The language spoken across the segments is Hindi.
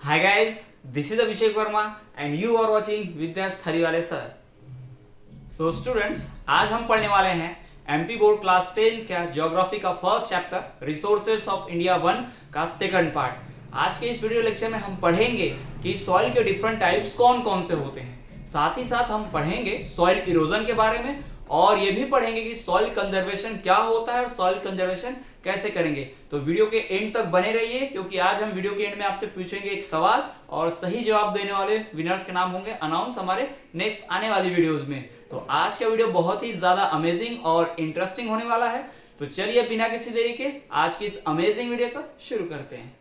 Hi guys, this is Abhishek Verma and you are watching Vidyas Thaliwale sir. So students, आज हम पढ़ने वाले हैं एमपी बोर्ड क्लास 10 का ज्योग्राफी का first chapter resources of India 1 का सेकंड पार्ट। आज के इस वीडियो लेक्चर में हम पढ़ेंगे कि सॉइल के डिफरेंट टाइप्स कौन कौन से होते हैं। साथ ही साथ हम पढ़ेंगे सॉइल इरोजन के बारे में और ये भी पढ़ेंगे कि सॉइल कंजर्वेशन क्या होता है और सॉइल कंजर्वेशन कैसे करेंगे। तो वीडियो के एंड तक बने रहिए क्योंकि आज हम वीडियो के एंड में आपसे पूछेंगे एक सवाल और सही जवाब देने वाले विनर्स के नाम होंगे अनाउंस हमारे नेक्स्ट आने वाली वीडियोस में। तो आज का वीडियो बहुत ही ज्यादा अमेजिंग और इंटरेस्टिंग होने वाला है। तो चलिए बिना किसी देरी के आज की इस अमेजिंग वीडियो को शुरू करते हैं।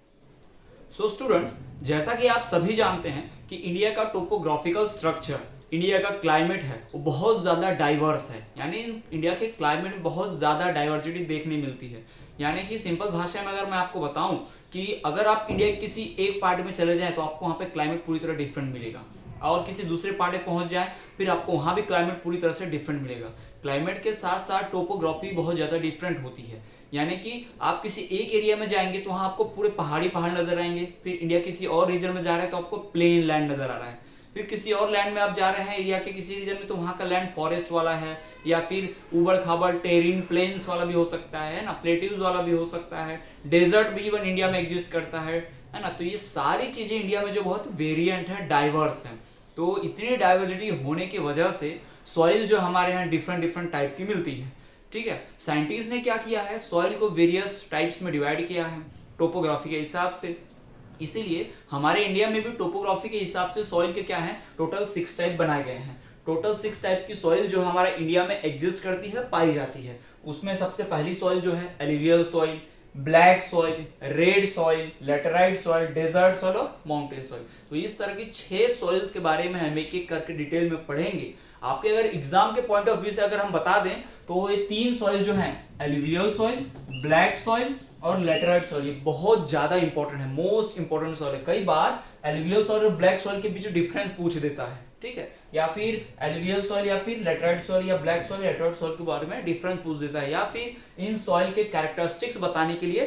सो स्टूडेंट्स, जैसा कि आप सभी जानते हैं कि इंडिया का टोपोग्राफिकल स्ट्रक्चर, इंडिया का क्लाइमेट है वो बहुत ज़्यादा डाइवर्स है। यानी इंडिया के क्लाइमेट में बहुत ज़्यादा डाइवर्सिटी देखने मिलती है। यानी कि सिंपल भाषा में अगर मैं आपको बताऊं कि अगर आप इंडिया के किसी एक पार्ट में चले जाएं तो आपको वहाँ पे क्लाइमेट पूरी तरह डिफरेंट मिलेगा और किसी दूसरे पार्ट में पहुंच जाएं फिर आपको वहाँ भी क्लाइमेट पूरी तरह से डिफरेंट मिलेगा। क्लाइमेट के साथ साथ टोपोग्राफी बहुत ज़्यादा डिफरेंट होती है। यानी कि आप किसी एक एरिया में जाएंगे तो वहाँ आपको पूरे पहाड़ी पहाड़ नजर आएंगे, फिर इंडिया किसी और रीजन में जा रहे हैं तो आपको प्लेन लैंड नजर आ रहा है, फिर किसी और लैंड में आप जा रहे हैं एरिया के किसी रीजन में तो वहाँ का लैंड फॉरेस्ट वाला है या फिर उबड़ खाबड़ टेरिन प्लेन्स वाला भी हो सकता है ना, प्लेट्यूज वाला भी हो सकता है, डेजर्ट भी इवन इंडिया में एग्जिस्ट करता है ना। तो ये सारी चीजें इंडिया में जो बहुत वेरिएंट है, डाइवर्स है। तो इतनी डाइवर्सिटी होने की वजह से सॉइल जो हमारे यहाँ डिफरेंट डिफरेंट टाइप की मिलती है। ठीक है, साइंटिस्ट ने क्या किया है, सॉइल को वेरियस टाइप्स में डिवाइड किया है टोपोग्राफी के हिसाब से। इसीलिए हमारे इंडिया में भी टोपोग्राफी के हिसाब से सॉइल के क्या है, टोटल 6 टाइप बनाए गए हैं। टोटल 6 टाइप की सॉइल जो हमारे इंडिया में एग्जिस्ट करती है, पाई जाती है। उसमें सबसे पहली सॉइल जो है alluvial soil, black soil, red soil, laterite soil, desert soil और माउंटेन सॉइल। तो इस तरह की 6 सॉइल्स के बारे में हम एक एक करके डिटेल में पढ़ेंगे। आपके अगर एग्जाम के पॉइंट ऑफ व्यू से अगर हम बता दें तो ये 3 सॉइल जो हैं, एलुवियल सॉइल, ब्लैक सॉइल और लेटराइट सॉइल, ये बहुत ज्यादा इंपॉर्टेंट है, मोस्ट इंपॉर्टेंट सॉइल है। कई बार एलुवियल सॉइल और ब्लैक सॉइल के बीच डिफरेंस पूछ देता है, ठीक है, या फिर एलुवियल सॉइल या फिर लेटराइट सॉइल या ब्लैक सॉइल, लेटराइट सॉइल के बारे में डिफरेंस पूछ देता है, या फिर इन सॉइल के कैरेक्टरिस्टिक्स बताने के लिए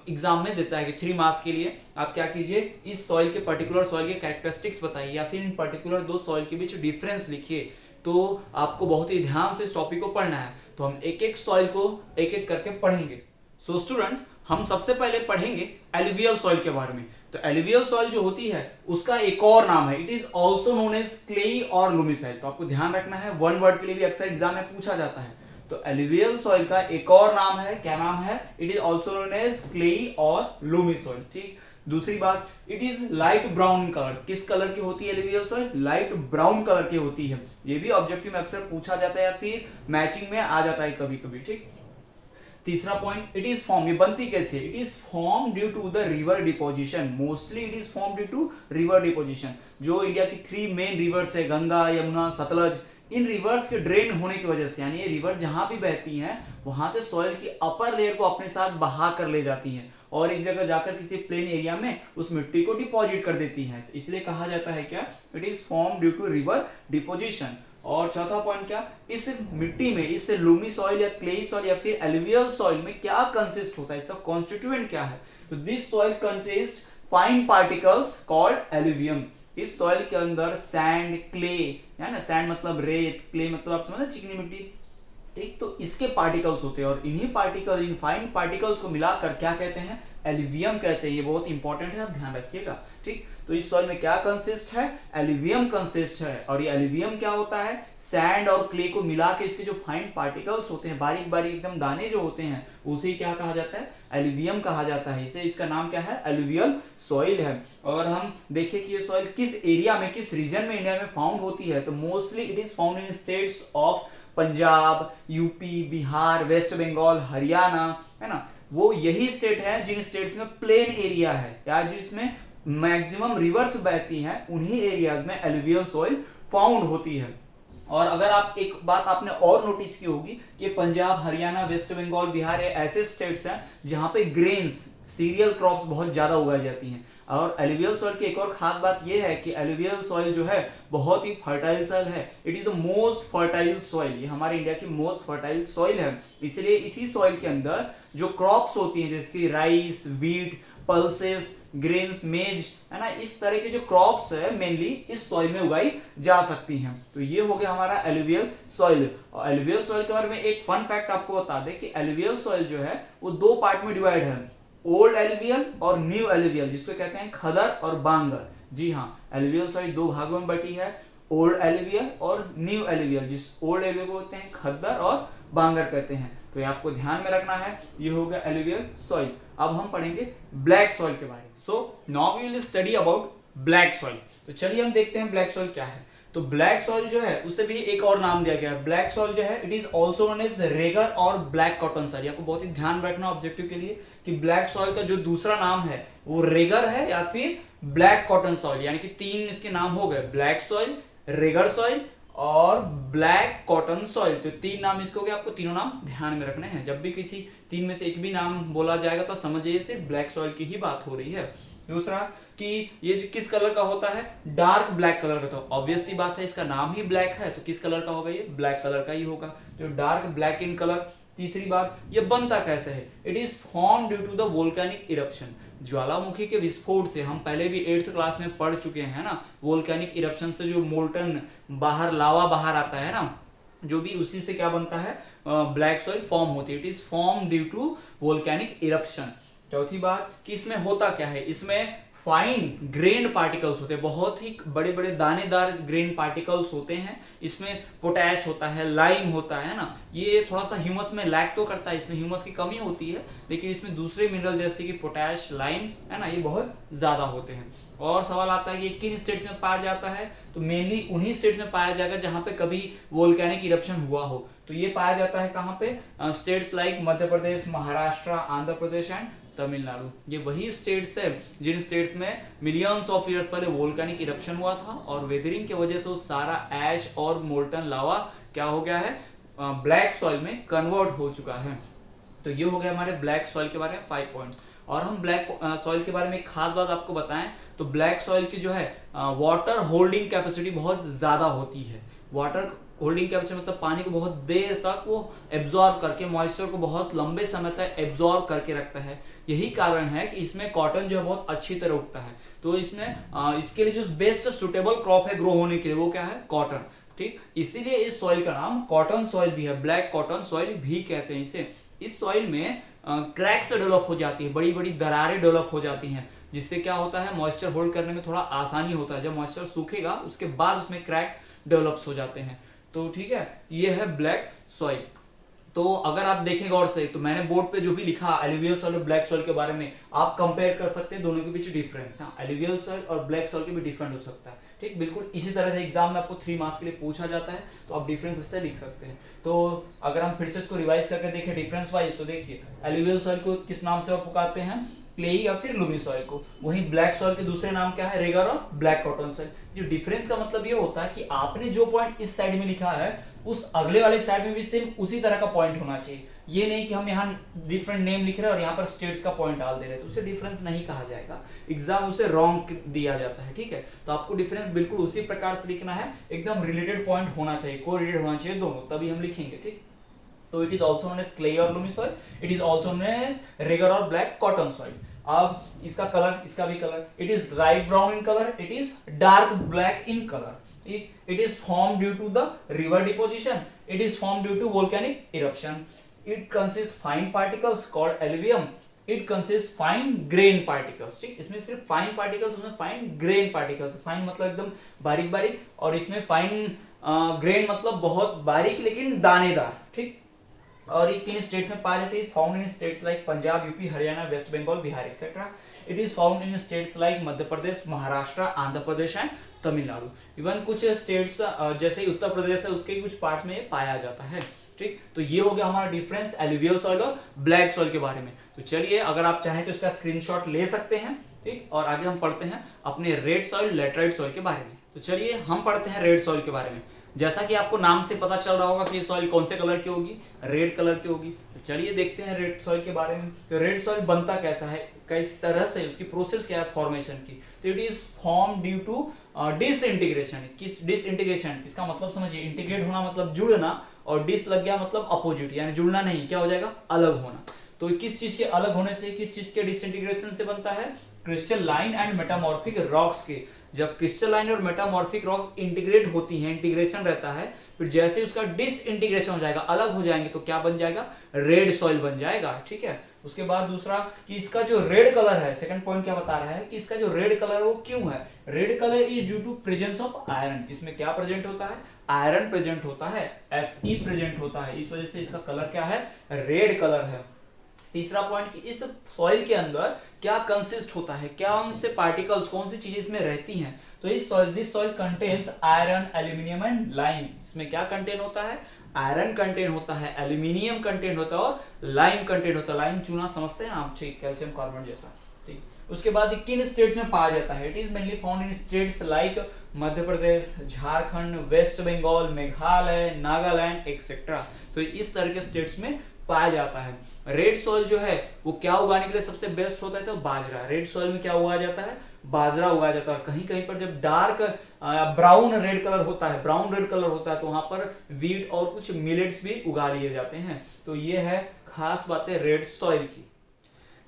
एग्जाम में देता है कि 3 मार्क्स के लिए आप क्या कीजिए, इस सॉइल के पर्टिकुलर सॉइल के कैरेक्टरिस्टिक्स बताइए या फिर इन पर्टिकुलर 2 सॉइल के बीच डिफरेंस लिखिए। तो आपको बहुत ही ध्यान से इस टॉपिक को पढ़ना है। तो हम एक एक सॉइल को एक एक करके पढ़ेंगे। सो स्टूडेंट्स, हम सबसे पहले पढ़ेंगे एलुवियल सॉइल के बारे में। तो एलुवियल सॉइल जो होती है उसका एक और नाम है, it is also known as clayey और लूमी सॉइल। तो आपको ध्यान रखना है, वन वर्ड के लिए भी अक्सर एग्जाम में पूछा जाता है। तो एलुवियल सॉइल का एक और नाम है, क्या नाम है, it is also known as clayey और लूमी सॉइल। ठीक, दूसरी बात, it is light brown colour. किस कलर की होती है alluvial soil? Light brown colour की होती है। ये भी ऑब्जेक्टिव में अक्सर पूछा जाता है या फिर मैचिंग में आ जाता है कभी कभी। ठीक, तीसरा पॉइंट, इट इज फॉर्म, ये बनती कैसे? It is form due to the river deposition. Mostly it is form due to river deposition. जो इंडिया की 3 मेन रिवर्स है, गंगा, यमुना, सतलज, इन रिवर्स के ड्रेन होने की वजह से, यानी ये रिवर जहां भी बहती हैं वहां से सॉइल की अपर लेयर को अपने साथ बहा कर ले जाती हैं और एक जगह जाकर किसी प्लेन एरिया में उस मिट्टी को डिपॉजिट कर देती हैं। तो इसलिए कहा जाता है क्या, it is form due to river deposition. और चौथा पॉइंट क्या, इस मिट्टी में, इस लूमी सॉइल या क्लेई सॉइल या फिर एलुवियल सॉइल में क्या कंसिस्ट होता है, इसका कॉन्स्टिट्यूएंट क्या है? तो this soil contest fine particles called alluvium. इस सॉइल के अंदर सैंड, क्ले, है ना, सैंड मतलब रेत, क्ले मतलब आप समझे चिकनी मिट्टी, ठीक, तो इसके पार्टिकल्स होते हैं और इन्हीं पार्टिकल, इन फाइन पार्टिकल्स को मिलाकर क्या कहते हैं, एलुवियम कहते हैं। ये बहुत इंपॉर्टेंट है, आप ध्यान रखिएगा। ठीक, तो इस सॉइल में क्या कंसिस्ट है, एलुवियम कंसिस्ट है। और ये एलुवियम क्या होता है, सैंड और क्ले को मिला के इसके जो फाइन पार्टिकल्स होते हैं, बारीक बारीक एकदम दाने जो होते हैं, उसे क्या कहा जाता है, एलुवियम कहा जाता है। इसे, इसका नाम क्या है, एलुवियल सॉइल है। और हम देखिए कि ये सॉइल किस एरिया में, किस रीजन में इंडिया में फाउंड होती है। तो mostly it is found in states of Punjab, UP, Bihar, West Bengal, Haryana, है ना। वो यही स्टेट है जिन स्टेट्स में प्लेन एरिया है या जिसमें मैक्सिमम रिवर्स बहती हैं, उन्हीं एरियाज में एलुवियल सॉइल फाउंड होती है। और अगर आप एक बात आपने और नोटिस की होगी कि पंजाब, हरियाणा, वेस्ट बंगाल, बिहार ऐसे स्टेट्स हैं जहां पे ग्रेन्स, सीरियल क्रॉप्स बहुत ज्यादा उगाई जाती हैं। और एलुवियल सॉइल की एक और खास बात यह है कि एलुवियल सॉइल जो है बहुत ही फर्टाइल सॉइल है। It is the most fertile soil, ये हमारे इंडिया की मोस्ट फर्टाइल सॉइल है। इसलिए इसी सॉइल के अंदर जो क्रॉप्स होती हैं जैसे कि राइस, वीट पल्सेस, ग्रेन्स, मेज, है ना, इस तरह के जो क्रॉप्स है मेनली इस सॉइल में उगाई जा सकती हैं। तो ये हो गया हमारा एलुवियल सॉइल। और एलुवियल सॉइल के बारे में एक फन फैक्ट आपको बता दें कि एलुवियल सॉइल जो है वो दो पार्ट में डिवाइड है, ओल्ड एलुवियल और न्यू एलुवियल, जिसको कहते हैं खदर और बांगर। जी हाँ, एलुवियल सॉइल दो भागों में बटी है, ओल्ड एलुवियल और न्यू एलुवियल। जिस ओल्ड एलुवियल को बोलते हैं खद्दर और बांगर कहते हैं। तो ये आपको ध्यान में रखना है। ये हो गया एलुवियल सॉइल। अब हम पढ़ेंगे ब्लैक सॉइल के बारे में। So now we will study about black soil. तो चलिए हम देखते हैं ब्लैक सॉइल क्या है। तो ब्लैक सॉइल जो है उसे भी एक और नाम दिया गया है। ब्लैक सॉइल जो है it is also known as regur और ब्लैक कॉटन सॉइल। आपको बहुत ही ध्यान रखना ऑब्जेक्टिव के लिए कि ब्लैक सॉइल का जो दूसरा नाम है वो रेगर है या फिर ब्लैक कॉटन सॉइल, यानी कि तीन इसके नाम हो गए, ब्लैक सॉइल, रेगर सॉइल और ब्लैक कॉटन सॉइल। तो तीन नाम इसके हो गए, आपको तीनों नाम ध्यान में रखने हैं। जब भी किसी तीन में से एक भी नाम बोला जाएगा तो समझिए सिर्फ ब्लैक सॉइल की ही बात हो रही है। दूसरा कि ये जो किस कलर का होता है, डार्क ब्लैक कलर का। तो ऑब्वियस सी बात है, इसका नाम ही ब्लैक है तो किस कलर का होगा, ये ब्लैक कलर का ही होगा, तो डार्क ब्लैक इन कलर। तीसरी बात, ये बनता कैसे है, it is form due to the volcanic eruption. ज्वालामुखी के विस्फोट से, हम पहले भी 8th क्लास में पढ़ चुके हैं ना, वोल्केनिक इरप्शन से जो मोल्टन बाहर लावा बाहर आता है ना, जो भी उसी से क्या बनता है, ब्लैक सॉइल फॉर्म होती है। It is form due to volcanic eruption. चौथी बात कि इसमें होता क्या है, इसमें फाइन ग्रेन पार्टिकल्स होते हैं, बहुत ही बड़े बड़े दानेदार ग्रेन पार्टिकल्स होते हैं। इसमें पोटैश होता है, लाइम होता है ना। ये थोड़ा सा ह्यूमस में लैक तो करता है, इसमें ह्यूमस की कमी होती है, लेकिन इसमें दूसरे मिनरल जैसे कि पोटैश, लाइम, है ना, ये बहुत ज्यादा होते हैं। और सवाल आता है कि किन स्टेट्स में पाया जाता है, तो मेनली उन्हीं स्टेट्स में पाया जाएगा जहां पे कभी वोल्केनिक इरप्शन हुआ हो। तो ये पाया जाता है कहाँ पे, states like Madhya Pradesh, Maharashtra, Andhra Pradesh and Tamil Nadu. ये वही स्टेट्स है जिन स्टेट्स में मिलियंस ऑफ ईयर्स पहले वोल्केनिक इरप्शन हुआ था और वेदरिंग की वजह से वो सारा ऐश और मोल्टन लावा क्या हो गया है, ब्लैक सॉइल में कन्वर्ट हो चुका है। तो ये हो गया हमारे ब्लैक सॉइल के बारे में 5 पॉइंट्स। और हम ब्लैक सॉइल के बारे में एक खास बात आपको बताएं तो ब्लैक सॉइल की जो है वाटर होल्डिंग कैपेसिटी बहुत ज्यादा होती है। वाटर होल्डिंग कैपेसिटी मतलब पानी को बहुत देर तक वो एब्जॉर्ब करके, मॉइस्चर को बहुत लंबे समय तक एब्जॉर्ब करके रखता है। यही कारण है कि इसमें कॉटन जो है बहुत अच्छी तरह उगता है। तो इसमें इसके लिए जो बेस्ट सुटेबल क्रॉप है ग्रो होने के लिए वो क्या है, कॉटन। ठीक, इसीलिए इस सॉइल का नाम कॉटन सॉइल भी है, ब्लैक कॉटन सॉइल भी कहते हैं इसे। इस सॉइल में क्रैक्स डेवलप हो जाती है, बड़ी बड़ी दरारें डेवलप हो जाती हैं, जिससे क्या होता है, मॉइस्चर होल्ड करने में थोड़ा आसानी होता है। जब मॉइस्चर सूखेगा उसके बाद उसमें क्रैक डेवलप्स हो जाते हैं। तो ठीक है, ये है ब्लैक सॉइल। तो अगर आप देखें गौर से तो मैंने बोर्ड पे जो भी लिखा एलुवियल सॉइल और ब्लैक सॉइल के बारे में, आप कंपेयर कर सकते हैं दोनों के बीच डिफरेंस। हाँ, एलुवियल सॉइल और ब्लैक सॉइल के भी डिफरेंट हो सकता है। ठीक, बिल्कुल इसी तरह से एग्जाम में आपको 3 मार्क्स के लिए पूछा जाता है, तो आप डिफरेंस इससे लिख सकते हैं। तो अगर हम फिर से इसको रिवाइज करके देखें डिफरेंस वाइज, तो देखिए एलुवियल सॉइल को किस नाम से पुकारते हैं, क्लेई या फिर लूमी सॉइल को। वहीं ब्लैक सॉइल के दूसरे नाम क्या है, रेगर और ब्लैक कॉटन सॉइल। जो डिफरेंस का मतलब ये होता है कि आपने जो पॉइंट इस साइड में लिखा है उस अगले वाले साइड में भी सेम उसी तरह का पॉइंट होना चाहिए। ये नहीं कि हम यहाँ डिफरेंट नेम लिख रहे हैं और यहाँ पर स्टेट्स का पॉइंट डाल दे रहे हैं, तो उसे डिफरेंस नहीं कहा जाएगा, एग्जाम उसे रॉन्ग दिया जाता है। ठीक है, तो आपको डिफरेंस बिल्कुल उसी प्रकार से लिखना है, एकदम रिलेटेड पॉइंट होना चाहिए, कोरिलेटेड होना चाहिए दोनों, तभी हम लिखेंगे। ठीक, तो it is also known as clay और loamy soil, it is also known as regur और ब्लैक कॉटन सॉइल। अब इसका कलर, इसका भी colour, it is light brown in colour, it is dark black in colour. It is formed due to the river deposition. It is formed due to volcanic eruption. It consists fine particles called alluvium. It consists fine grain particles. ठीक, इसमें सिर्फ fine particles, उसमें fine grain particles. Fine मतलब एकदम बारीक बारीक, और इसमें fine grain मतलब बहुत बारीक लेकिन दानेदार। ठीक, और ये किन स्टेट्स में पाया जाता है, found in states like Punjab, UP, Haryana, West Bengal, Bihar etcetera. It is found in states like Madhya Pradesh, Maharashtra, Andhra Pradesh and Tamil Nadu. Even कुछ स्टेट्स जैसे उत्तर प्रदेश है उसके कुछ पार्ट्स में ये पाया जाता है। ठीक, तो ये हो गया हमारा डिफरेंस एलुवियल सॉइल और ब्लैक सॉइल के बारे में। तो चलिए, अगर आप चाहें तो इसका स्क्रीनशॉट ले सकते हैं। ठीक, और आगे हम पढ़ते हैं अपने रेड सॉइल, लैटराइट सॉइल के बारे में। तो चलिए हम पढ़ते हैं रेड सॉइल के बारे में। जैसा कि आपको नाम से पता चल रहा होगा कि सॉइल कौन से कलर की होगी, रेड कलर की होगी। तो चलिए देखते हैं रेड सॉइल के बारे में। तो रेड सॉइल बनता कैसा है, किस तरह से, उसकी प्रोसेस क्या है फॉर्मेशन की। तो it is form due to disintegration. किस डिसइंटीग्रेशन, इसका मतलब समझिए, इंटीग्रेट होना मतलब जुड़ना, और डिस लग गया मतलब अपोजिट, यानी जुड़ना नहीं, क्या हो जाएगा, अलग होना। तो किस चीज के अलग होने से, किस चीज के डिसइंटीग्रेशन से बनता है? क्रिस्टलाइन एंड मेटामॉर्फिक रॉक्स के। जब क्रिस्टलाइन और मेटामॉर्फिक रॉक्स इंटीग्रेट होती हैं, इंटीग्रेशन रहता है, फिर जैसे उसका डिसइंटीग्रेशन हो जाएगा, अलग हो जाएंगे, तो क्या बन जाएगा? रेड सॉइल बन जाएगा। ठीक है। उसके बाद दूसरा कि इसका जो रेड कलर है, सेकंड पॉइंट क्या बता रहा है कि इसका जो रेड कलर है वो क्यों है? Red colour is due to presence of iron. इसमें क्या प्रेजेंट होता है? आयरन प्रेजेंट होता है, Fe प्रेजेंट होता है, इस वजह से इसका कलर क्या है? रेड कलर है। तीसरा पॉइंट कि इस सॉइल के अंदर क्या कंसिस्ट होता है, क्या उनसे पार्टिकल्स, कौन सी चीजें इसमें रहती हैं? तो इस soil, this soil contains iron, aluminium and lime. इसमें क्या कंटेन होता है? आयरन कंटेन होता है, एल्यूमिनियम कंटेन होता है और लाइम कंटेन होता है। लाइम चूना समझते हैं आप, ठीक, कैल्शियम कार्बोनेट जैसा। ठीक। उसके बाद किन स्टेट्स में पाया जाता है? It is mainly found in states like Madhya Pradesh, Jharkhand, West Bengal, Meghalaya, Nagaland etcetera. तो इस तरह के स्टेट्स में पाया जाता है। रेड सॉइल जो है वो क्या उगाने के लिए सबसे बेस्ट होता है? तो बाजरा। रेड सॉइल में क्या उगाया जाता है? बाजरा उगाया जाता है। कहीं कहीं पर जब डार्क ब्राउन रेड कलर होता है, ब्राउन रेड कलर होता है, तो वहां पर वीट और कुछ मिलेट्स भी उगा लिए जाते हैं। तो ये है खास बातें रेड सॉइल की।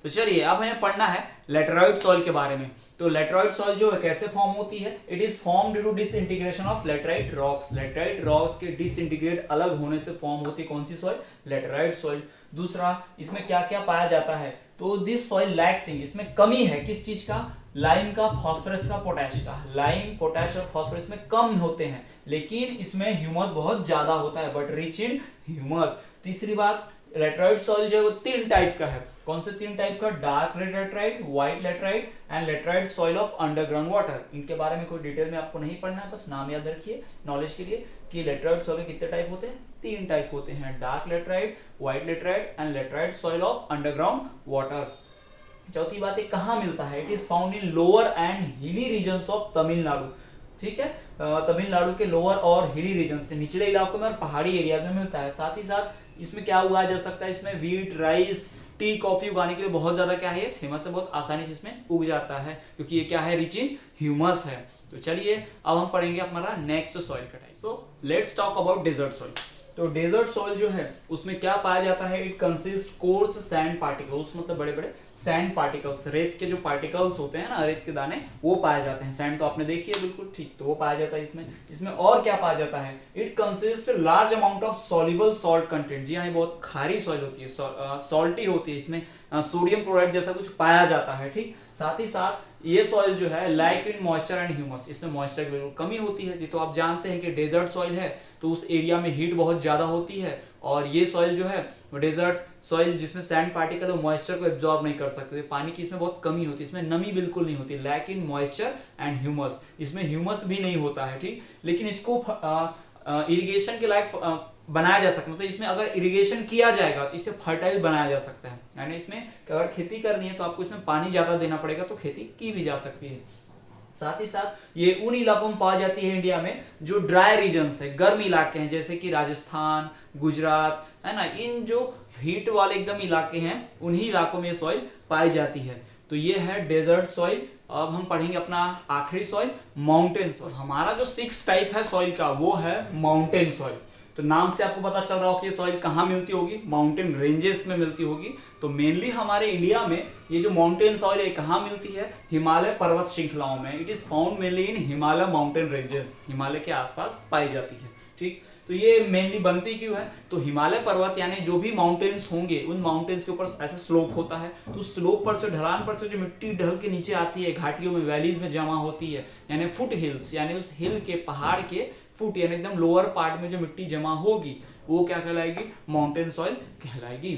तो चलिए अब हमें पढ़ना है लेटराइट सॉइल के बारे में। तो लेटराइट सॉइल जो है कैसे फॉर्म होती है? It is form due to disintegration of laterite rocks. Laterite rocks के डिसइंटीग्रेट अलग होने से फॉर्म होती है कौन सी सॉइल? Laterite soil. दूसरा, इसमें क्या क्या पाया जाता है? तो दिस सॉइल लैक्स इन, इसमें कमी है किस चीज का? लाइम का, फास्फोरस का, पोटैश का। लाइम, पोटैश और फास्फोरस में कम होते हैं, लेकिन इसमें ह्यूमस बहुत ज्यादा होता है, बट रिच इन ह्यूमस। तीसरी बात, लेटराइट सॉइल जो है वो 3 टाइप का है। कौन से 3 टाइप का? Dark red laterite, white laterite and laterite soil of underground water. इनके बारे में कोई डिटेल में आपको नहीं पढ़ना है, बस नाम याद रखिए नॉलेज के लिए कि लेटराइट सॉइल में कितने टाइप होते हैं? 3 टाइप होते हैं, dark laterite, white laterite and laterite soil of underground water. चौथी बात है कहाँ मिलता है? It is found in lower and hilly regions of Tamil Nadu. ठीक है, तमिलनाडु के लोअर और हिली रीजन से, निचले इलाकों में और पहाड़ी एरिया में मिलता है। साथ ही साथ इसमें क्या उगाया जा सकता है? इसमें वीट, राइस, टी, कॉफी उगाने के लिए बहुत ज्यादा क्या है? फेमस है, बहुत आसानी से इसमें उग जाता है, क्योंकि ये क्या है? रिच इन ह्यूमस है। तो चलिए अब हम पढ़ेंगे हमारा नेक्स्ट सॉइल का type. So let's talk about desert soil. तो डेजर्ट सॉइल जो है उसमें क्या पाया जाता है? It consist coarse sand particles, मतलब बड़े बड़े सैंड पार्टिकल्स, रेत के जो पार्टिकल्स होते हैं ना, रेत के दाने, वो पाए जाते हैं। सैंड तो आपने देखी है, बिल्कुल ठीक, तो वो पाया जाता है इसमें। इसमें और क्या पाया जाता है? It consist large amount of soluble salt content. जी हाँ, बहुत खारी सॉइल होती है, सॉल्टी होती है, इसमें सोडियम क्लोराइड जैसा कुछ पाया जाता है। ठीक, साथ ही साथ ये सॉइल जो है like in moisture and humus, इसमें मॉइस्चर की बिल्कुल कमी होती है। ये तो आप जानते हैं कि डेजर्ट सॉइल है तो उस एरिया में हीट बहुत ज्यादा होती है, और ये सॉइल जो है वो डेजर्ट सॉइल जिसमें सैंड पार्टिकल है मॉइस्चर को एब्जॉर्ब नहीं कर सकते, पानी की इसमें बहुत कमी होती है, इसमें नमी बिल्कुल नहीं होती, lack in moisture and humus, इसमें ह्यूमस भी नहीं होता है। ठीक, लेकिन इसको इरिगेशन के लायक बनाया जा सकता है। तो इसमें अगर इरिगेशन किया जाएगा तो इसे फर्टाइल बनाया जा सकता है, यानी इसमें अगर खेती करनी है तो आपको इसमें पानी ज्यादा देना पड़ेगा, तो खेती की भी जा सकती है। साथ ही साथ ये उन इलाकों में पाई जाती है इंडिया में जो ड्राई रीजन्स है, गर्म इलाके हैं, जैसे कि राजस्थान, गुजरात, है ना, इन जो हीट वाले एकदम इलाके हैं उन्हीं इलाकों में ये सॉइल पाई जाती है। तो ये है डेजर्ट सॉइल। अब हम पढ़ेंगे अपना आखिरी सॉइल, माउंटेन सॉइल। हमारा जो 6 टाइप है सॉइल का वो है माउंटेन सॉइल। तो नाम से आपको पता चल रहा हो कि ये सॉइल कहाँ मिलती होगी? माउंटेन रेंजेस में मिलती होगी। तो मेनली हमारे इंडिया में ये जो माउंटेन सॉइल है कहाँ मिलती है? हिमालय पर्वत श्रृंखलाओं में। It is found mainly in Himalaya mountain ranges, Himalaya के आसपास पाई जाती है। ठीक, तो ये मेनली बनती क्यों है? तो हिमालय पर्वत यानी जो भी माउंटेन्स होंगे उन माउंटेन्स के ऊपर ऐसे स्लोप होता है, तो स्लोप पर से, ढलान पर से जो मिट्टी ढल के नीचे आती है, घाटियों में, वैलीज में जमा होती है, यानी फुट हिल्स, यानी उस हिल के, पहाड़ के फुट यानी एकदम लोअर पार्ट में जो मिट्टी जमा होगी वो क्या कहलाएगी? माउंटेन सॉइल कहलाएगी।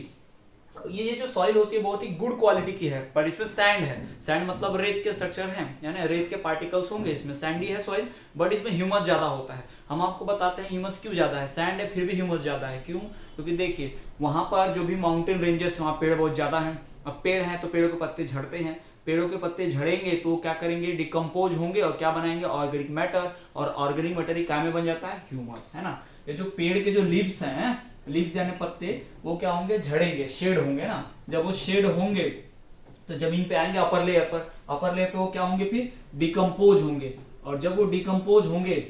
ये जो सॉइल होती है बहुत ही गुड क्वालिटी की है, पर इसमें सैंड है। सैंड मतलब रेत के स्ट्रक्चर हैं, यानी रेत के पार्टिकल्स होंगे इसमें। सैंडी है सॉइल, बट इसमें ह्यूमस ज्यादा होता है। हम आपको बताते हैं ह्यूमस क्यों ज्यादा है। सैंड है फिर भी ह्यूमस ज्यादा है, क्यों? क्योंकि देखिए वहां पर जो भी माउंटेन रेंजेस, वहां पेड़ बहुत ज्यादा है। अब पेड़ है तो पेड़ों के पत्ते झड़ते हैं, पेड़ों के पत्ते झड़ेंगे तो क्या करेंगे? डिकम्पोज होंगे और क्या बनाएंगे? ऑर्गेनिक मैटर, और ऑर्गेनिक मैटर ही क्या में बन जाता है? ह्यूमस, है ना। ये जो पेड़ के जो लीव्स हैं, लीव्स यानी पत्ते, वो क्या होंगे? झड़ेंगे, शेड होंगे ना। जब वो शेड होंगे तो जमीन पे आएंगे अपर लेयर पर, अपर लेयर पे वो क्या होंगे? फिर डिकम्पोज होंगे, और जब वो डिकम्पोज होंगे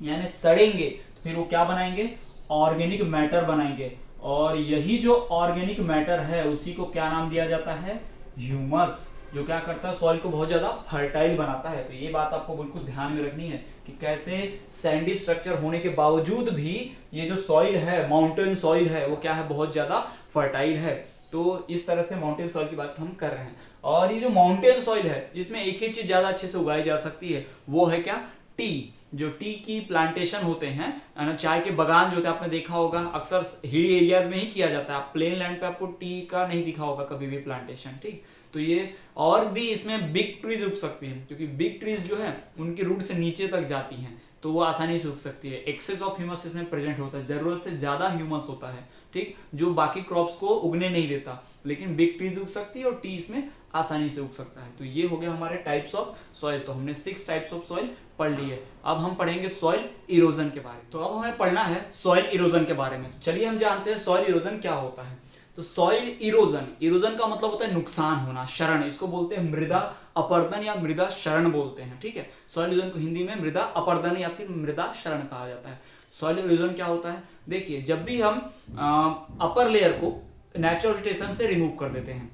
यानी सड़ेंगे तो फिर वो क्या बनाएंगे? ऑर्गेनिक मैटर बनाएंगे, और यही जो ऑर्गेनिक मैटर है उसी को क्या नाम दिया जाता है, ह्यूमस, जो क्या करता है, सॉइल को बहुत ज्यादा फर्टाइल बनाता है। तो ये बात आपको बिल्कुल ध्यान में रखनी है कि कैसे सैंडी स्ट्रक्चर होने के बावजूद भी ये जो सॉइल है, माउंटेन सॉइल है, वो क्या है, बहुत ज्यादा फर्टाइल है। तो इस तरह से माउंटेन सॉइल की बात हम कर रहे हैं। और ये जो माउंटेन सॉइल है इसमें एक ही चीज ज्यादा अच्छे से उगाई जा सकती है, वो है क्या, टी। जो टी की प्लांटेशन होते हैं, चाय के बागान जो होते हैं, आपने देखा होगा अक्सर हिल एरियाज में ही किया जाता है। आप प्लेन लैंड पे आपको टी का नहीं दिखा होगा कभी भी प्लांटेशन, ठीक। तो ये और भी इसमें बिग ट्रीज उग सकती हैं, क्योंकि बिग ट्रीज जो है उनकी रूट से नीचे तक जाती हैं, तो वो आसानी से उग सकती है। एक्सेस ऑफ ह्यूमस इसमें प्रेजेंट होता है, जरूरत से ज्यादा ह्यूमस होता है, ठीक, जो बाकी क्रॉप्स को उगने नहीं देता। लेकिन बिग ट्रीज उग सकती है और टी इसमें आसानी से उग सकता है। तो ये हो गया हमारे टाइप्स ऑफ सॉइल। तो हमने 6 टाइप्स ऑफ सॉइल पढ़ ली है। अब हम पढ़ेंगे सॉइल इरोजन के बारे में। तो अब हमें पढ़ना है सॉइल इरोजन के बारे में। तो चलिए हम जानते हैं सॉइल इरोजन क्या होता है। तो सॉइल इरोजन, इरोजन का मतलब होता है नुकसान होना, शरण। इसको बोलते हैं मृदा अपरदन या मृदा शरण बोलते हैं, ठीक है। सॉइल इरोजन को हिंदी में मृदा अपरदन या फिर मृदा शरण कहा जाता है। सॉइल इरोजन क्या होता है, देखिए, जब भी हम अपर लेयर को नेचुरल वेजिटेशन से रिमूव कर देते हैं,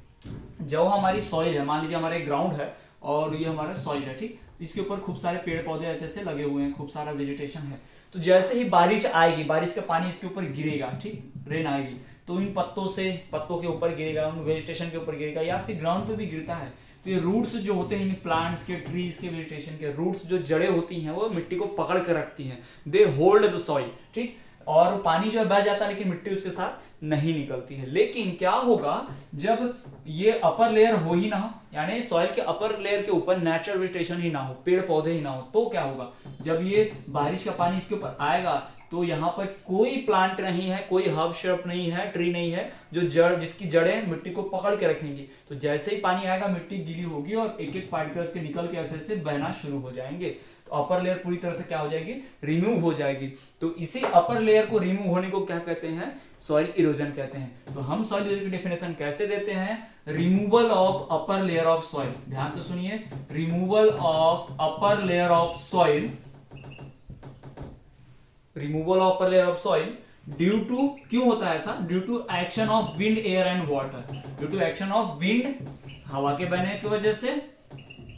जो हमारी सॉइल है, मान लीजिए हमारे ग्राउंड है और ये हमारा सॉइल है, ठीक, इसके ऊपर खूब सारे पेड़ पौधे ऐसे ऐसे लगे हुए हैं, खूब सारा वेजिटेशन है। तो जैसे ही बारिश आएगी, बारिश का पानी इसके ऊपर गिरेगा, ठीक, रेन आएगी, तो इन पत्तों के ऊपर गिरेगा, उन वेजिटेशन के ऊपर गिरेगा, या फिर ग्राउंड पे भी गिरता है। तो ये रूट्स जो होते हैं इन प्लांट्स के, ट्रीज के, वेजिटेशन के रूट्स, जो जड़ें होती हैं, वो मिट्टी को पकड़ कर रखती हैं, दे होल्ड द सॉइल, ठीक। और पानी जो है बह जाता है, लेकिन मिट्टी उसके साथ नहीं निकलती है। लेकिन क्या होगा जब ये अपर लेयर हो ही ना हो, यानी सॉइल के अपर लेयर के ऊपर नेचुरल वेजिटेशन ही ना हो, पेड़ पौधे ही ना हो, तो क्या होगा, जब ये बारिश का पानी इसके ऊपर आएगा तो यहाँ पर कोई प्लांट नहीं है, कोई हर्ब श्रब नहीं है, ट्री नहीं है, जो जिसकी जड़ें मिट्टी को पकड़ के रखेंगी। तो जैसे ही पानी आएगा मिट्टी गीली होगी और एक एक पार्टिकल्स के निकल के ऐसे ऐसे बहना शुरू हो जाएंगे। तो अपर लेयर पूरी तरह से क्या हो जाएगी, रिमूव हो जाएगी। तो इसी अपर लेयर को रिमूव होने को क्या कहते हैं, सॉइल इरोजन कहते हैं। तो हम सॉइल इरोजन की डेफिनेशन कैसे देते हैं, removal of upper layer of soil. ध्यान से सुनिए, removal of upper layer of soil, removal of upper layer of soil due to, क्यों होता है ऐसा, due to action of wind, air and water. Due to action of wind, हवा के बहने की वजह से,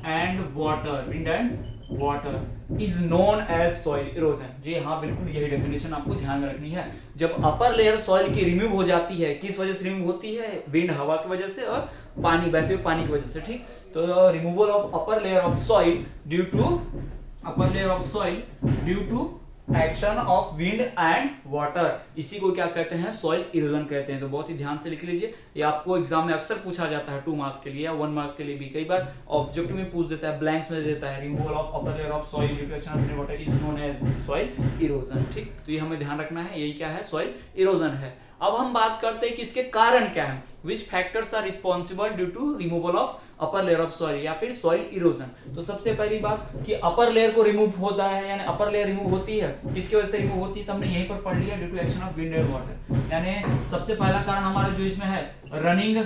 and water, wind and water is known as soil erosion. जी हाँ, बिल्कुल यही डेफिनेशन आपको ध्यान में रखनी है। जब अपर लेयर सॉइल की रिमूव हो जाती है, किस वजह से रिमूव होती है, विंड, हवा की वजह से और पानी, बहते हुए पानी की वजह से, ठीक। तो removal of upper layer of soil due to, upper layer of soil due to action of wind and water, इसी को क्या कहते हैं, सॉइल इरोजन कहते हैं। तो बहुत ही ध्यान से लिख लीजिए, ये आपको एग्जाम में अक्सर पूछा जाता है, 2 मार्क्स के लिए या 1 मार्क्स के लिए भी, कई बार ऑब्जेक्टिव में पूछ देता है, ब्लैंक्स में देता है, removal of upper layer of soil due to action of wind water is known as soil erosion, ठीक। तो ये हमें ध्यान रखना है, यही क्या है, सॉइल इरोजन है। अब हम बात करते हैं कि इसके कारण क्या है, which factors are responsible due to removal of upper layer of soil या फिर सॉइल इरोजन। तो सबसे पहली बात कि अपर लेयर को रिमूव होता है, यानी अपर लेयर रिमूव होती है, किसकी वजह से रिमूव होती है, तो हमने यहीं पर पढ़ लिया, due to action of wind and water. यानी सबसे पहला कारण हमारा जो इसमें है, रनिंग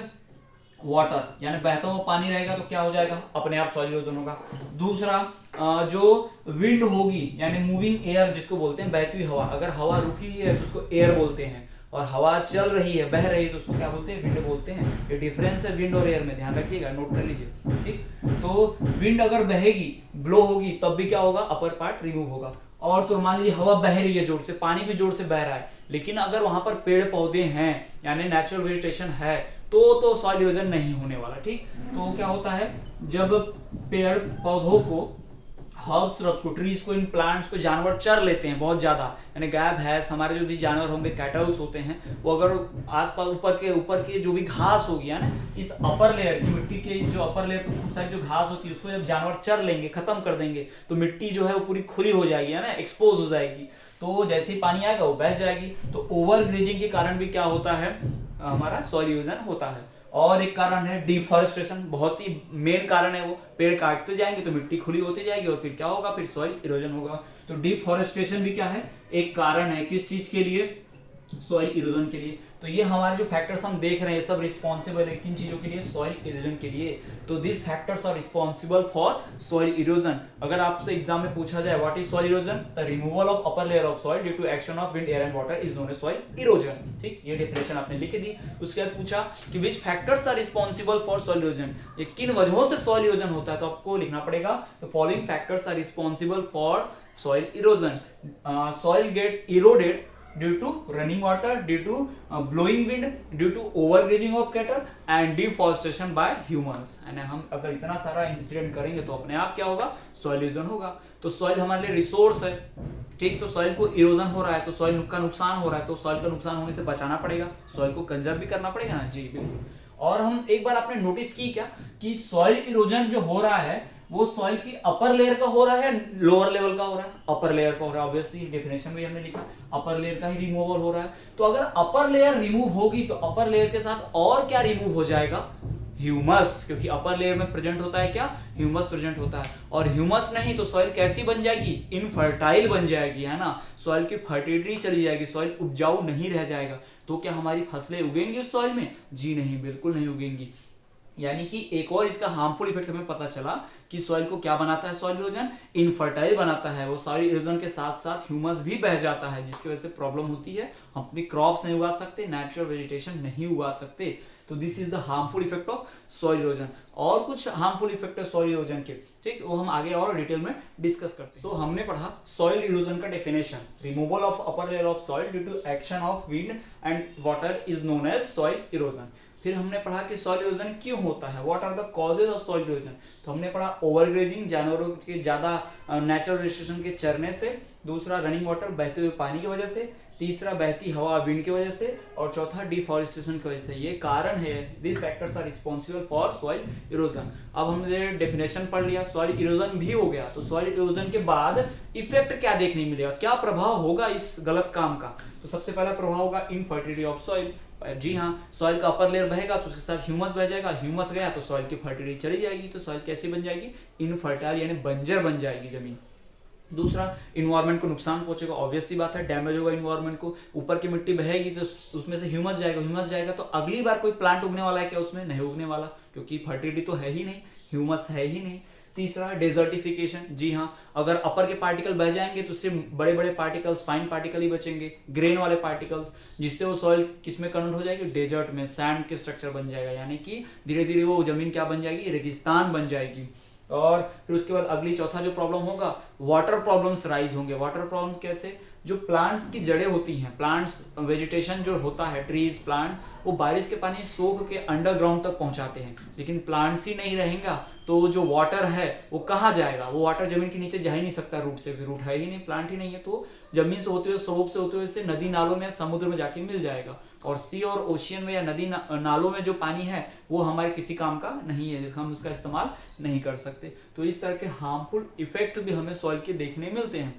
वाटर, यानी बहता हुआ पानी रहेगा तो क्या हो जाएगा, अपने आप सॉइल इरोजन होगा। दूसरा जो विंड होगी, यानी मूविंग एयर जिसको बोलते हैं, बहती हुई हवा, अगर हवा रुकी है तो उसको एयर बोलते हैं, और हवा चल रही है, बह रही है, तो उसको क्या बोलते हैं, विंड बोलते हैं। ये डिफरेंस है विंड और एयर में, ध्यान रखिएगा, नोट कर लीजिए, ठीक। तो विंड अगर बहेगी, ब्लो होगी, तब भी क्या होगा, अपर पार्ट रिमूव होगा। और तो मान लीजिए हवा बह रही है जोर से, पानी भी जोर से बह रहा है, लेकिन अगर वहां पर पेड़ पौधे हैं, यानी नेचुरल वेजिटेशन है, तो सॉइल इरोजन नहीं होने वाला, ठीक। तो क्या होता है, जब पेड़ पौधों को, हर्ब्स श्रब्स को, ट्रीज को, इन प्लांट्स को जानवर चर लेते हैं बहुत ज्यादा, यानी गाय भैंस, हमारे जो भी जानवर होंगे, कैटल्स होते हैं, वो अगर आसपास ऊपर के जो भी घास होगी, यानी इस अपर लेयर की, मिट्टी के जो अपर लेयर की खूब सारी जो घास होती है, उसको जब जानवर चर लेंगे, खत्म कर देंगे, तो मिट्टी जो है वो पूरी खुली हो जाएगी, है ना, एक्सपोज हो जाएगी। तो जैसे ही पानी आएगा वो बह जाएगी। तो ओवर ग्रेजिंग के कारण भी क्या होता है, हमारा सॉइल इरोजन होता है। और एक कारण है डिफॉरेस्टेशन, बहुत ही मेन कारण है वो, पेड़ काटते जाएंगे तो मिट्टी खुली होती जाएगी, और फिर क्या होगा, फिर सॉइल इरोजन होगा। तो डिफॉरेस्टेशन भी क्या है, एक कारण है, किस चीज के लिए, सॉइल इरोजन के लिए। तो ये हमारे जो फैक्टर्स हम देख रहे हैं ये सब रिस्पॉन्सिबल है किन चीजों के लिए, सॉइल इरोजन के लिए। तो this factors are responsible for soil erosion. अगर आपसे एग्जाम में पूछा जाए what is soil erosion, the removal of upper layer of soil due to action of wind, air and water is known as soil erosion. ठीक, ये डेफिनेशन आपने लिख दी। उसके बाद पूछा कि which factors are responsible for soil erosion, ये किन वजहों से सॉइल इरोजन होता है, तो आपको लिखना पड़ेगा the following factors are responsible for soil erosion. Soil get eroded due to running water, due to blowing wind, due to overgrazing of cattle and deforestation by humans. And हम अगर इतना सारा इंसिडेंट करेंगे तो अपने आप क्या होगा, सॉइल इरोजन होगा। तो सॉइल हमारे लिए रिसोर्स है, ठीक, तो सॉइल को इरोजन हो रहा है तो सॉइल का नुकसान हो रहा है, तो सॉइल का नुकसान होने से बचाना पड़ेगा, सॉइल को कंजर्व भी करना पड़ेगा ना। जी बिल्कुल। और हम एक बार आपने नोटिस की क्या कि सॉइल इरोजन जो हो रहा है वो सॉइल की अपर लेयर का हो रहा है या लोअर लेवल का हो रहा है, अपर लेयर का हो रहा है। ऑब्वियसली डेफिनेशन में हमने लिखा अपर लेयर का ही रिमूवल हो रहा है। तो अगर अपर लेयर रिमूव होगी तो अपर लेयर के साथ और क्या रिमूव हो जाएगा, ह्यूमस, क्योंकि अपर लेयर में प्रेजेंट होता है क्या, ह्यूमस प्रेजेंट होता है। और ह्यूमस नहीं तो सॉइल कैसी बन जाएगी, इनफर्टाइल बन जाएगी, है ना, सॉइल की फर्टिलिटी चली जाएगी, सॉइल उपजाऊ नहीं रह जाएगा। तो क्या हमारी फसलें उगेंगी उस सॉइल में, जी नहीं, बिल्कुल नहीं उगेंगी। यानी कि एक और इसका हार्मफुल इफेक्ट हमें पता चला कि सॉइल को क्या बनाता है, सॉइल इरोजन इनफर्टाइल बनाता है। वो सॉइल इरोजन के साथ साथ ह्यूमस भी बह जाता है, जिसकी वजह से प्रॉब्लम होती है, हम अपनी क्रॉप्स नहीं उगा सकते, नेचुरल वेजिटेशन नहीं उगा सकते। तो this is the harmful effect of soil erosion. और कुछ हार्मफुल इफेक्ट है सॉइल इरोजन के, ठीक, वो हम आगे और डिटेल में डिस्कस करते हैं। तो हमने पढ़ा सॉइल इरोजन का definition, removal of upper layer of soil due to action of wind and water is known as soil erosion. फिर हमने पढ़ा कि सॉइल इरोजन क्यों होता है, what are the causes of soil erosion. तो हमने पढ़ा ओवरग्रेजिंग, जानवरों के ज्यादा नेचुरल वेजिटेशन के चरने से, दूसरा रनिंग वाटर, बहते हुए पानी की वजह से, तीसरा बहती हवा विंड की वजह से, और चौथा डिफॉरेस्टेशन की वजह से। ये कारण है, this factors are responsible for soil erosion. अब हमने डेफिनेशन पढ़ लिया, सॉइल इरोजन भी हो गया। तो सॉइल इरोजन के बाद इफेक्ट क्या देखने मिलेगा, क्या प्रभाव होगा इस गलत काम का। तो सबसे पहला प्रभाव होगा इनफर्टिलिटी ऑफ सॉइल। जी हाँ, सॉइल का अपर लेयर बहेगा तो उसके साथ ह्यूमस बह जाएगा, ह्यूमस गया तो सॉइल की फर्टिलिटी चली जाएगी, तो सॉइल कैसी बन जाएगी, इनफर्टाइल यानी बंजर बन जाएगी जमीन। दूसरा, इन्वायरमेंट को नुकसान पहुंचेगा, ऑब्वियस सी बात है, डैमेज होगा इन्वायरमेंट को। ऊपर की मिट्टी बहेगी तो उसमें से ह्यूमस जाएगा, ह्यूमस जाएगा तो अगली बार कोई प्लांट उगने वाला है क्या, उसमें नहीं उगने वाला, क्योंकि फर्टिलिटी तो है ही नहीं, ह्यूमस है ही नहीं। तीसरा, डेजर्टिफिकेशन। जी हाँ, अगर अपर के पार्टिकल बह जाएंगे तो उससे बड़े बड़े पार्टिकल्स, फाइन पार्टिकल ही बचेंगे, ग्रेन वाले पार्टिकल्स, जिससे वो सॉइल किसमें कन्वर्ट हो जाएगी, डेजर्ट में, सैंड के स्ट्रक्चर बन जाएगा, यानी कि धीरे धीरे वो जमीन क्या बन जाएगी, रेगिस्तान बन जाएगी। और फिर उसके बाद अगली चौथा जो प्रॉब्लम होगा, वाटर प्रॉब्लम्स राइज होंगे। वाटर प्रॉब्लम्स कैसे, जो प्लांट्स की जड़ें होती हैं, प्लांट्स वेजिटेशन जो होता है, ट्रीज प्लांट, वो बारिश के पानी सोख के अंडरग्राउंड तक पहुंचाते हैं, लेकिन प्लांट्स ही नहीं रहेगा तो जो वाटर है वो कहाँ जाएगा, वो वाटर जमीन के नीचे जा ही नहीं सकता, रूट से, रूट है ही नहीं, प्लांट ही नहीं है, तो जमीन से होते हुए, सोप से होते हुए से नदी नालों में, समुद्र में जाके मिल जाएगा। और सी और ओशियन में या नदी नालों में जो पानी है वो हमारे किसी काम का नहीं है, जिसका हम उसका इस्तेमाल नहीं कर सकते। तो इस तरह के हार्मफुल इफेक्ट भी हमें सॉइल के देखने मिलते हैं।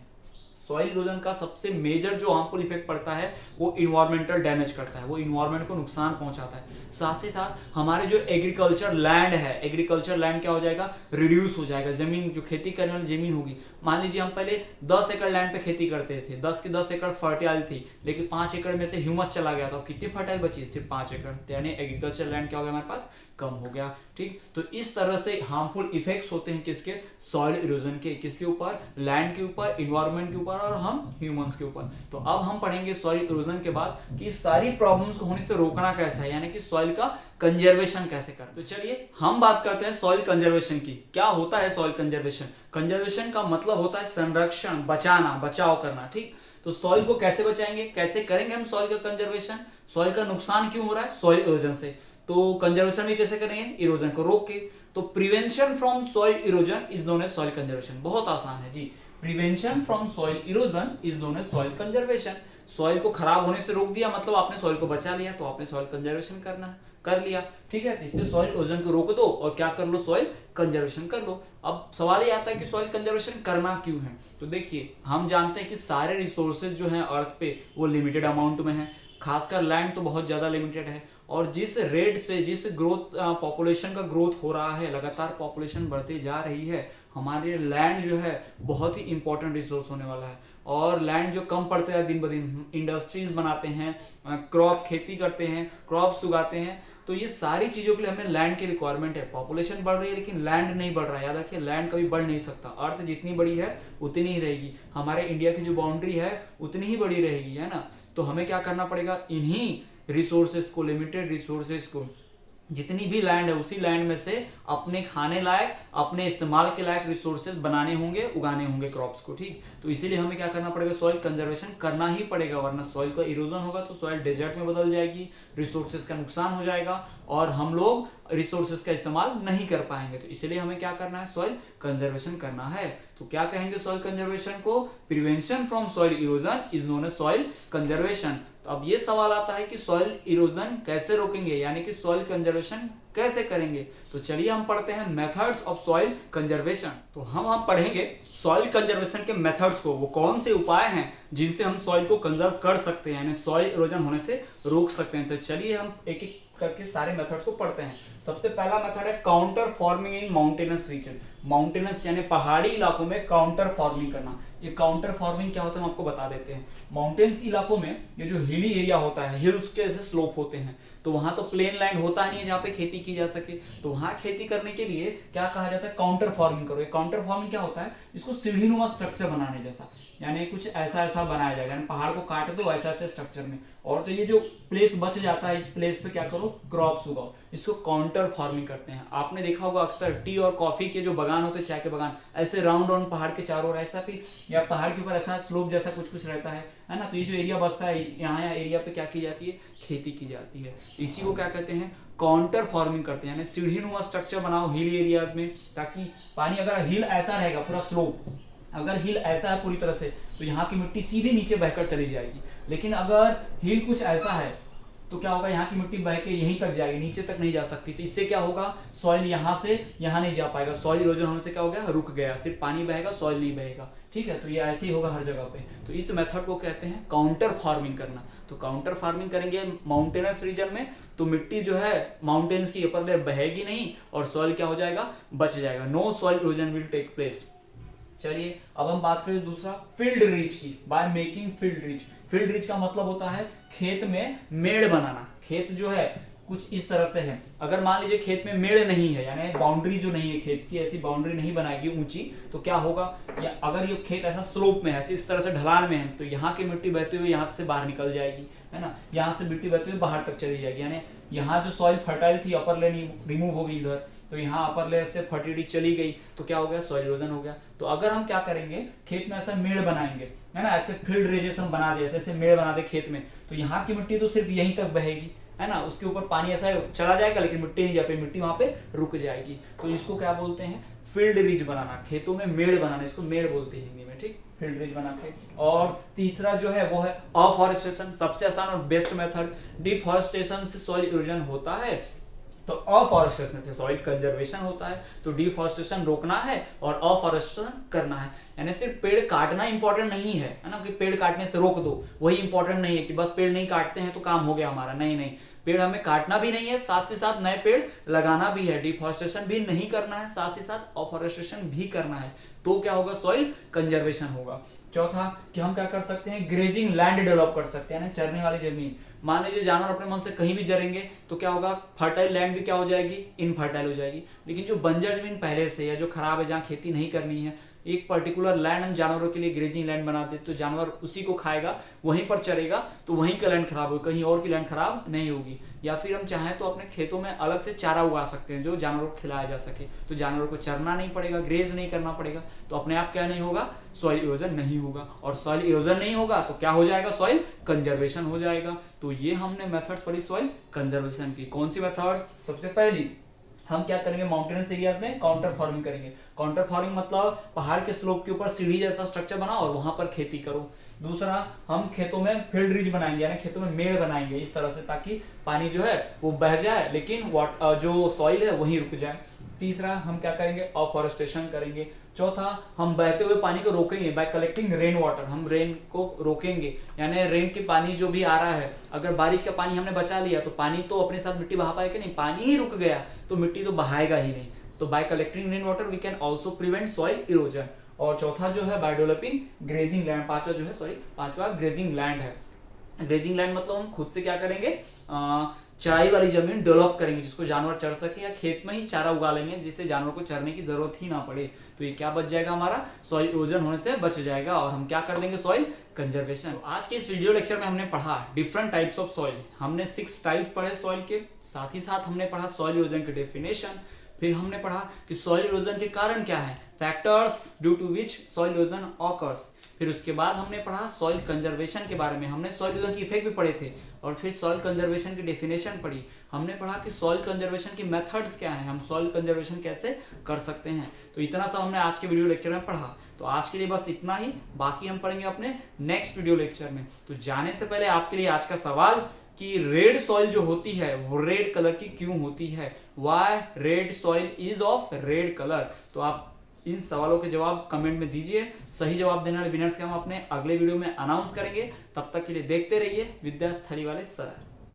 सॉइल इरोजन का सबसे मेजर जो हार्मफुल इफेक्ट पड़ता है वो इन्वायरमेंटल डैमेज करता है, वो इन्वायरमेंट को नुकसान पहुंचाता है। साथ ही साथ हमारे जो एग्रीकल्चर लैंड है, एग्रीकल्चर लैंड क्या हो जाएगा, रिड्यूस हो जाएगा। जमीन जो खेती करने वाली जमीन होगी, मान लीजिए हम पहले 10 एकड़ लैंड पे खेती करते थे, 10 की 10 एकड़ फर्टाइल थी, लेकिन 5 एकड़ में से ह्यूमस चला गया, तो कितनी फर्टाइल बची, सिर्फ 5 एकड़, यानी एग्रीकल्चर लैंड क्या हो गया हमारे पास, कम हो गया। ठीक, तो इस तरह से हार्मफुल इफेक्ट्स होते हैं किसके, सॉइल इरोजन के, किसके ऊपर, लैंड के ऊपर, इन्वायरमेंट के ऊपर और हम ह्यूमंस के ऊपर। तो अब हम पढ़ेंगे सॉइल इरोजन के बाद कि सारी प्रॉब्लम्स को होने से रोकना कैसा है, यानी कि सॉइल का कंजर्वेशन कैसे करें। तो चलिए हम बात करते हैं सॉइल कंजर्वेशन की। क्या होता है सॉइल कंजर्वेशन? कंजर्वेशन का मतलब होता है संरक्षण, बचाना, बचाव करना। ठीक, तो सॉइल को कैसे बचाएंगे, कैसे करेंगे हम सॉइल का कंजर्वेशन? सॉइल का नुकसान क्यों हो रहा है, सॉइल इरोजन से, तो कंजर्वेशन भी कैसे करेंगे, इरोजन को रोक के। तो prevention from soil erosion is known as soil conservation. बहुत आसान है जी, prevention from soil erosion is known as soil conservation. Soil को खराब होने से रोक दिया, मतलब आपने सॉइल को बचा लिया, तो आपने सॉइल कंजर्वेशन करना कर लिया। ठीक है, इसलिए सॉइल इरोजन को रोक दो और क्या कर लो, सॉइल कंजर्वेशन कर लो। अब सवाल ये आता है कि सॉइल कंजर्वेशन करना क्यों है? तो देखिए, हम जानते हैं कि सारे रिसोर्सेज जो हैं अर्थ पे वो लिमिटेड अमाउंट में है, खासकर लैंड तो बहुत ज्यादा लिमिटेड है, और जिस रेट से, जिस ग्रोथ पॉपुलेशन का ग्रोथ हो रहा है, लगातार पॉपुलेशन बढ़ती जा रही है, हमारे लैंड जो है बहुत ही इंपॉर्टेंट रिसोर्स होने वाला है। और लैंड जो कम पड़ता है दिन ब दिन, इंडस्ट्रीज बनाते हैं, क्रॉप खेती करते हैं, क्रॉप्स उगाते हैं, तो ये सारी चीज़ों के लिए हमें लैंड की रिक्वायरमेंट है। पॉपुलेशन बढ़ रही है लेकिन लैंड नहीं बढ़ रहा है। याद रखिए, लैंड कभी बढ़ नहीं सकता। अर्थ जितनी बड़ी है उतनी ही रहेगी। हमारे इंडिया की जो बाउंड्री है उतनी ही बड़ी रहेगी, है ना। तो हमें क्या करना पड़ेगा, इन्हीं रिसोर्सेज को, लिमिटेड रिसोर्सेज को, जितनी भी लैंड है उसी लैंड में से अपने खाने लायक, अपने इस्तेमाल के लायक रिसोर्सेज बनाने होंगे, उगाने होंगे क्रॉप्स को, ठीक। तो इसीलिए हमें क्या करना पड़ेगा, सॉइल कंजर्वेशन करना ही पड़ेगा, वरना सॉइल का इरोजन होगा तो सॉइल डेजर्ट में बदल जाएगी, रिसोर्सेज का नुकसान हो जाएगा और हम लोग रिसोर्सेज का इस्तेमाल नहीं कर पाएंगे। तो इसलिए हमें क्या करना है, सॉइल कंजर्वेशन करना है। तो क्या कहेंगे सॉइल कंजर्वेशन को, prevention from soil erosion is known as soil conservation. तो अब ये सवाल आता है कि सॉइल इरोजन कैसे रोकेंगे, यानी कि सॉइल कंजर्वेशन कैसे करेंगे। तो चलिए हम पढ़ते हैं मेथड्स ऑफ सॉइल कंजर्वेशन। तो हम पढ़ेंगे सॉइल कंजर्वेशन के मेथड्स को, वो कौन से उपाय हैं जिनसे हम सॉइल को कंजर्व कर सकते हैं, यानी सॉइल इरोजन होने से रोक सकते हैं। तो चलिए हम एक एक करके सारे मेथड्स को पढ़ते हैं। सबसे पहला मेथड है काउंटर फॉर्मिंग इन माउंटेनस रीजन। माउंटेनस यानी पहाड़ी इलाकों में काउंटर फॉर्मिंग करना। ये काउंटर फॉर्मिंग क्या होता है हम आपको बता देते हैं। माउंटेन्स इलाकों में ये जो हिली एरिया होता है, हिल्स के जैसे स्लोप होते हैं, तो वहां तो प्लेन लैंड होता नहीं है जहाँ पे खेती की जा सके। तो वहां खेती करने के लिए क्या कहा जाता है, काउंटर फार्मिंग करो। काउंटर फार्मिंग क्या होता है, इसको सीढ़ीनुमा स्ट्रक्चर बनाने जैसा, यानी कुछ ऐसा ऐसा बनाया जाएगा, यानी पहाड़ को काट दो ऐसा ऐसे स्ट्रक्चर में, और तो ये जो प्लेस बच जाता है इस प्लेस पे क्या करो, क्रॉप्स उगाओ। इसको काउंटर फार्मिंग करते हैं। आपने देखा होगा अक्सर टी और कॉफी के जो बागान होते हैं, चाय के बागान, ऐसे राउंड राउंड पहाड़ के चारों ओर ऐसा भी, या पहाड़ के ऊपर ऐसा स्लोप जैसा कुछ कुछ रहता है ना। तो ये जो एरिया बचता है यहाँ एरिया पे क्या की जाती है, खेती की जाती है। इसी को क्या कहते हैं, काउंटर फार्मिंग करते हैं, यानी सीढ़ीनुमा स्ट्रक्चर बनाओ हिल एरियाज में, ताकि पानी, अगर हिल ऐसा रहेगा पूरा स्लोप, अगर हिल ऐसा है पूरी तरह से तो यहाँ की मिट्टी सीधे नीचे बहकर चली जाएगी। लेकिन अगर हिल कुछ ऐसा है तो क्या होगा, यहाँ की मिट्टी बह के यहीं तक जाएगी, नीचे तक नहीं जा सकती। तो इससे क्या होगा, सॉइल यहाँ से यहाँ नहीं जा पाएगा। सॉइल इरोजन होने से क्या हो गया, रुक गया, सिर्फ पानी बहेगा, सॉइल नहीं बहेगा, ठीक है। तो ये ऐसे ही होगा हर जगह पे। तो इस मेथड को कहते हैं काउंटर फार्मिंग करना। तो काउंटर फार्मिंग करेंगे माउंटेनस रीजन में, तो मिट्टी जो है माउंटेन्स की अपर लेयर बहेगी नहीं और सॉइल क्या हो जाएगा, बच जाएगा। No soil erosion will take place. चलिए अब हम बात करें दूसरा, फील्ड रीच की, by making field reach. Field reach का मतलब होता है खेत में मेड़ बनाना। खेत जो है कुछ इस तरह से है, अगर मान लीजिए खेत में मेड़ नहीं है, यानी बाउंड्री जो नहीं है खेत की, ऐसी बाउंड्री नहीं बनाएगी ऊंची, तो क्या होगा, या अगर ये खेत ऐसा स्लोप में है, इस तरह से ढलान में है, तो यहाँ की मिट्टी बहते हुए यहाँ से बाहर निकल जाएगी, है ना। यहाँ से मिट्टी बहते हुए बाहर तक चली जाएगी, यानी यहाँ जो सॉइल फर्टाइल थी अपर लेयर रिमूव हो गई इधर, तो यहाँ अपर लेयर से फर्टिलिटी चली गई, तो क्या हो गया, सॉइल इरोजन हो गया। तो अगर हम क्या करेंगे, खेत में ऐसा मेड़ बनाएंगे, है ना, ऐसे फील्ड रेजेस हम बना दे, ऐसे ऐसे मेड़ बना दे खेत में, तो यहाँ की मिट्टी तो सिर्फ यहीं तक बहेगी, है ना, उसके ऊपर पानी ऐसा चला जाएगा लेकिन मिट्टी नहीं जा पाएगी, मिट्टी वहां पे रुक जाएगी। तो इसको क्या बोलते हैं, फील्ड रिज बनाना, खेतों में मेड़ बनाना, इसको मेड़ बोलते हैं हिंदी में, ठीक, फील्ड रिज बना के। और तीसरा जो है वो है अफॉरेस्टेशन, सबसे आसान और बेस्ट मेथड। डिफॉरेस्टेशन से सॉइल इरोजन होता है, तो अफॉरेस्टेशन से सॉइल कंजर्वेशन होता है। तो डिफॉरेस्टेशन रोकना है और अफॉरेस्टेशन करना है, यानी सिर्फ पेड़ काटना इंपॉर्टेंट नहीं है, है ना, कि पेड़ काटने से रोक दो, वही इंपॉर्टेंट नहीं है कि बस पेड़ नहीं काटते हैं तो काम हो गया हमारा। नहीं नहीं, पेड़ हमें काटना भी नहीं है, साथ ही साथ नए पेड़ लगाना भी है। डिफॉरेस्टेशन भी नहीं करना है, साथ ही साथ अफॉरेस्टेशन भी करना है, तो क्या होगा, सॉइल कंजर्वेशन होगा। चौथा कि हम क्या कर सकते हैं, ग्रेजिंग लैंड डेवलप कर सकते हैं, चरने वाली जमीन। मान लीजिए जानवर अपने मन से कहीं भी चरेंगे तो क्या होगा, फर्टाइल लैंड भी क्या हो जाएगी, इनफर्टाइल हो जाएगी। लेकिन जो बंजर जमीन पहले से है, जो खराब है, जहाँ खेती नहीं करनी है, एक पर्टिकुलर लैंड हम जानवरों के लिए ग्रेजिंग लैंड बना देते, तो जानवर उसी को खाएगा, वहीं पर चरेगा, तो वहीं का लैंड खराब होगा, कहीं और की लैंड खराब नहीं होगी। या फिर हम चाहें तो अपने खेतों में अलग से चारा उगा सकते हैं जो जानवरों को खिलाया जा सके, तो जानवरों को चरना नहीं पड़ेगा, ग्रेज नहीं करना पड़ेगा, तो अपने आप क्या नहीं होगा, सॉइल इरोजन नहीं होगा। और सॉइल इरोजन नहीं होगा तो क्या हो जाएगा, सॉइल कंजर्वेशन हो जाएगा। तो ये हमने मेथड्स पढ़ी सॉइल कंजर्वेशन की। कौन सी मेथड, सबसे पहली हम क्या करेंगे, माउंटेनस एरियाज में काउंटर फार्मिंग करेंगे। काउंटर फार्मिंग मतलब पहाड़ के स्लोप के ऊपर सीढ़ी जैसा स्ट्रक्चर बनाओ और वहां पर खेती करो। दूसरा, हम खेतों में फील्ड रिज बनाएंगे, यानी खेतों में मेड़ बनाएंगे इस तरह से, ताकि पानी जो है वो बह जाए लेकिन जो सॉइल है वहीं रुक जाए। तीसरा, हम क्या करेंगे, अफॉरेस्टेशन करेंगे। चौथा, हम बहते हुए पानी को रोकेंगे बाय कलेक्टिंग रेन वाटर, हम रेन को रोकेंगे, यानी रेन के पानी जो भी आ रहा है, अगर बारिश का पानी हमने बचा लिया तो पानी तो अपने साथ मिट्टी बहा पाएगा नहीं, पानी ही रुक गया तो मिट्टी तो बहाएगा ही नहीं, तो by collecting rain water we can also prevent soil erosion. और चौथा जो है बाय डेवलपिंग ग्रेजिंग लैंड, पांचवा ग्रेजिंग लैंड है। ग्रेजिंग लैंड मतलब हम खुद से क्या करेंगे, चराई वाली जमीन डेवलप करेंगे जिसको जानवर चर सके, या खेत में ही चारा उगा लेंगे जिससे जानवर को चरने की जरूरत ही ना पड़े। तो ये क्या बच जाएगा, हमारा सॉइल इरोजन होने से बच जाएगा और हम क्या कर देंगे, सॉइल कंजर्वेशन। तो आज के इस वीडियो लेक्चर में हमने पढ़ा डिफरेंट टाइप्स ऑफ सॉइल। हमने 6 टाइप्स पढ़े सॉइल के, साथ ही साथ हमने पढ़ा सॉइल इरोजन की डेफिनेशन। फिर हमने पढ़ा कि सॉइल इरोजन के कारण क्या है, factors due to which soil erosion occurs. फिर उसके बाद हमने पढ़ा सॉइल कंजर्वेशन के बारे में, हमने सॉइल इरोजन की इफेक्ट भी पढ़े थे और फिर सॉइल कंजर्वेशन की डेफिनेशन पढ़ी। हमने पढ़ा कि सॉइल कंजर्वेशन की मेथड्स क्या हैं, हम सॉइल कंजर्वेशन कैसे कर सकते हैं। तो इतना सब हमने आज के वीडियो लेक्चर में पढ़ा। तो आज के लिए बस इतना ही, बाकी हम पढ़ेंगे अपने नेक्स्ट वीडियो लेक्चर में। तो जाने से पहले आपके लिए आज का सवाल कि रेड सॉइल जो होती है वो रेड कलर की क्यों होती है, why red soil is of red colour. तो आप इन सवालों के जवाब कमेंट में दीजिए। सही जवाब देने वाले विनर्स के हम अपने अगले वीडियो में अनाउंस करेंगे। तब तक के लिए देखते रहिए विद्यास्थली वाले सर।